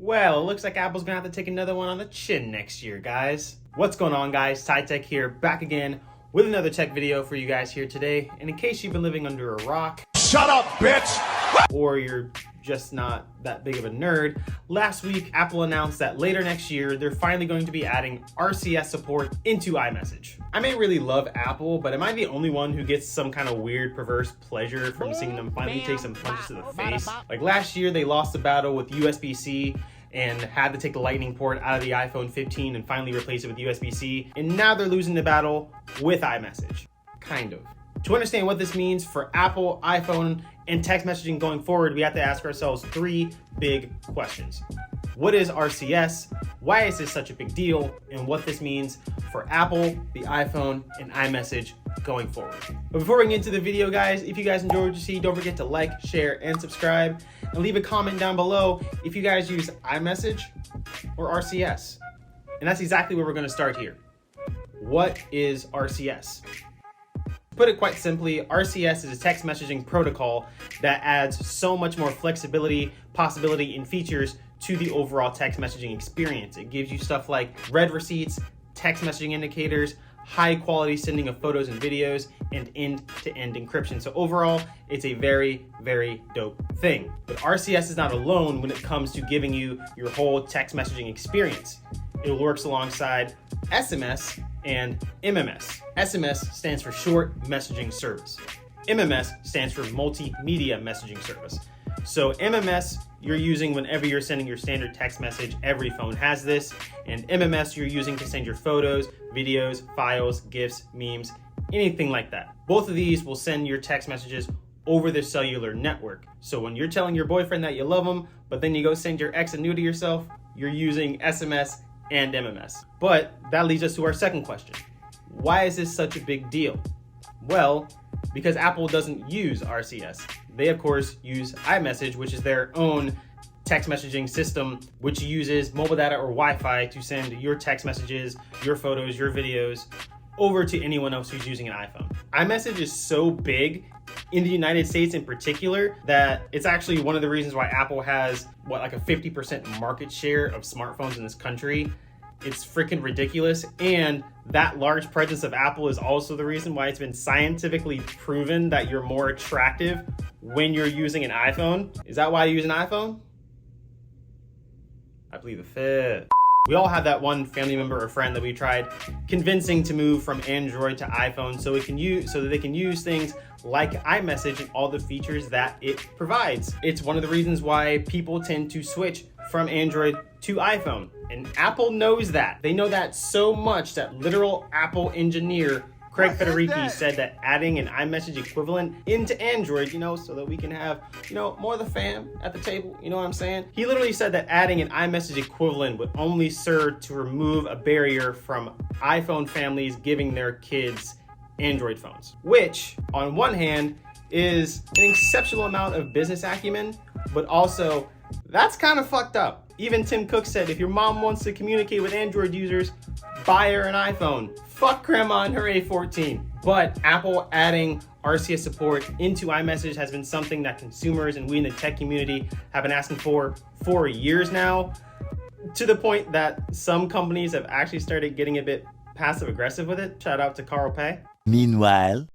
Well, it looks like Apple's gonna have to take another one on the chin next year, guys. What's going on, guys? SciTech here, back again with another tech video for you guys here today. And in case you've been living under a rock, shut up, bitch! Or you're just not that big of a nerd, last week Apple announced that later next year they're finally going to be adding RCS support into iMessage. I may really love Apple, but am I the only one who gets some kind of weird perverse pleasure from seeing them finally take some punches to the face? Like last year they lost the battle with USB-C and had to take the lightning port out of the iPhone 15 and finally replace it with USB-C, and now they're losing the battle with iMessage. Kind of. To understand what this means for Apple, iPhone, and text messaging going forward, we have to ask ourselves three big questions. What is RCS? Why is this such a big deal? And what this means for Apple, the iPhone, and iMessage going forward. But before we get into the video, guys, if you guys enjoyed what you see, don't forget to like, share, and subscribe. And leave a comment down below if you guys use iMessage or RCS. And that's exactly where we're going to start here. What is RCS? Put it quite simply, RCS is a text messaging protocol that adds so much more flexibility, possibility, and features to the overall text messaging experience. It gives you stuff like read receipts, text messaging indicators, high quality sending of photos and videos, and end-to-end encryption. So overall, it's a very, very dope thing. But RCS is not alone when it comes to giving you your whole text messaging experience. It works alongside SMS and MMS. SMS stands for Short Messaging Service. MMS stands for Multimedia Messaging Service. So MMS you're using whenever you're sending your standard text message. Every phone has this. And MMS you're using to send your photos, videos, files, GIFs, memes, anything like that. Both of these will send your text messages over the cellular network. So when you're telling your boyfriend that you love him, but then you go send your ex a nude to yourself, you're using SMS and MMS. But that leads us to our second question. Why is this such a big deal? Well, because Apple doesn't use RCS. They, of course, use iMessage, which is their own text messaging system, which uses mobile data or Wi-Fi to send your text messages, your photos, your videos over to anyone else who's using an iPhone. iMessage is so big in the United States in particular that it's actually one of the reasons why Apple has like a 50% market share of smartphones in this country. It's freaking ridiculous. And that large presence of Apple is also the reason why it's been scientifically proven that you're more attractive when you're using an iPhone. Is that why you use an iPhone? I plead the fifth. We all have that one family member or friend that we tried convincing to move from Android to iPhone so that they can use things like iMessage and all the features that it provides. It's one of the reasons why people tend to switch from Android to iPhone. And Apple knows that. They know that so much that literal Apple engineer Craig Federighi said that adding an iMessage equivalent into Android, so that we can have, more of the fam at the table, you know what I'm saying? He literally said that adding an iMessage equivalent would only serve to remove a barrier from iPhone families giving their kids Android phones, which on one hand is an exceptional amount of business acumen, but also that's kind of fucked up. Even Tim Cook said, if your mom wants to communicate with Android users, buy her an iPhone. Fuck grandma and her A14. But Apple adding RCS support into iMessage has been something that consumers and we in the tech community have been asking for years now, to the point that some companies have actually started getting a bit passive aggressive with it. Shout out to Carl Pei. Meanwhile,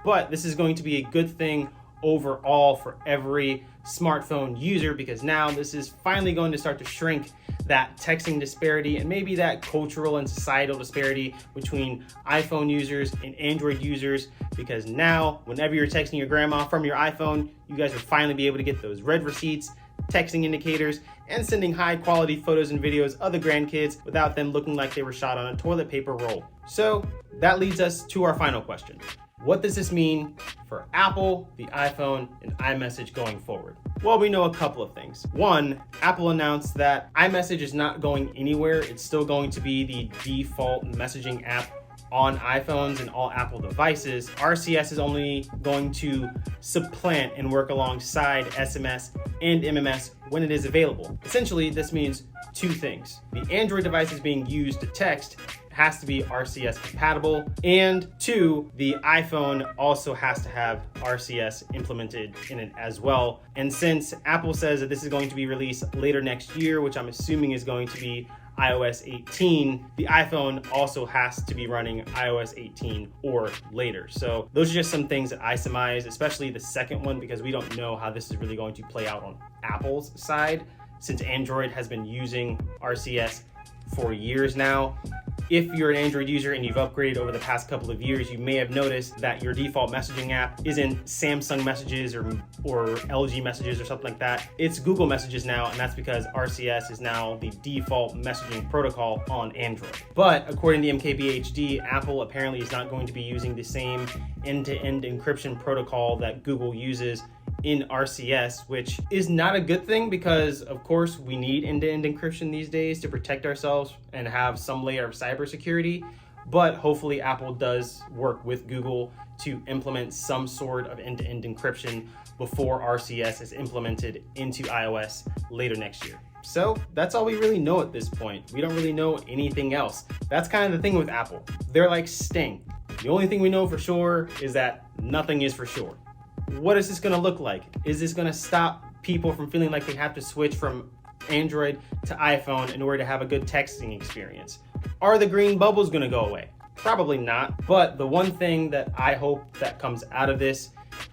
but this is going to be a good thing overall for every smartphone user, because now this is finally going to start to shrink that texting disparity and maybe that cultural and societal disparity between iPhone users and Android users, because now whenever you're texting your grandma from your iPhone, you guys will finally be able to get those read receipts, texting indicators, and sending high quality photos and videos of the grandkids without them looking like they were shot on a toilet paper roll. So that leads us to our final question. What does this mean for Apple, the iPhone, and iMessage going forward? Well, we know a couple of things. One, Apple announced that iMessage is not going anywhere. It's still going to be the default messaging app on iPhones and all Apple devices. RCS is only going to supplant and work alongside SMS and MMS when it is available. Essentially, this means two things. The Android devices being used to text has to be RCS compatible, and 2, the iPhone also has to have RCS implemented in it as well. And since Apple says that this is going to be released later next year, which I'm assuming is going to be iOS 18, the iPhone also has to be running iOS 18 or later. So those are just some things that I surmise, especially the second one, because we don't know how this is really going to play out on Apple's side, since Android has been using RCS for years now. If you're an Android user and you've upgraded over the past couple of years, you may have noticed that your default messaging app isn't Samsung Messages or LG Messages or something like that. It's Google Messages now, and that's because RCS is now the default messaging protocol on Android. But according to MKBHD, Apple apparently is not going to be using the same end-to-end encryption protocol that Google uses in RCS, which is not a good thing because, of course, we need end-to-end encryption these days to protect ourselves and have some layer of cybersecurity. But hopefully Apple does work with Google to implement some sort of end-to-end encryption before RCS is implemented into iOS later next year. So that's all we really know at this point. We don't really know anything else. That's kind of the thing with Apple. They're like Sting. The only thing we know for sure is that nothing is for sure. What is this going to look like? Is this going to stop people from feeling like they have to switch from Android to iPhone in order to have a good texting experience? Are the green bubbles going to go away? Probably not. But the one thing that I hope that comes out of this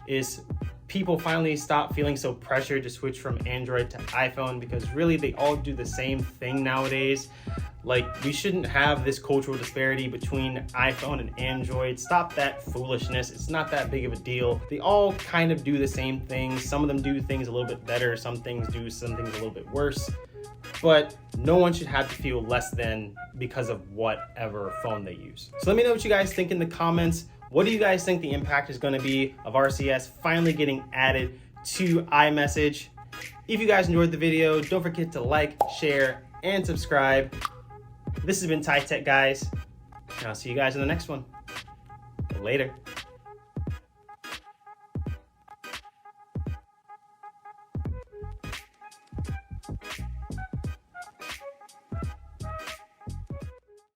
is people finally stop feeling so pressured to switch from Android to iPhone, because really they all do the same thing nowadays. Like, we shouldn't have this cultural disparity between iPhone and Android. Stop that foolishness. It's not that big of a deal. They all kind of do the same things. Some of them do things a little bit better. Some things do some things a little bit worse. But no one should have to feel less than because of whatever phone they use. So let me know what you guys think in the comments. What do you guys think the impact is going to be of RCS finally getting added to iMessage? If you guys enjoyed the video, don't forget to like, share, and subscribe. This has been Tech, guys, and I'll see you guys in the next one. Later.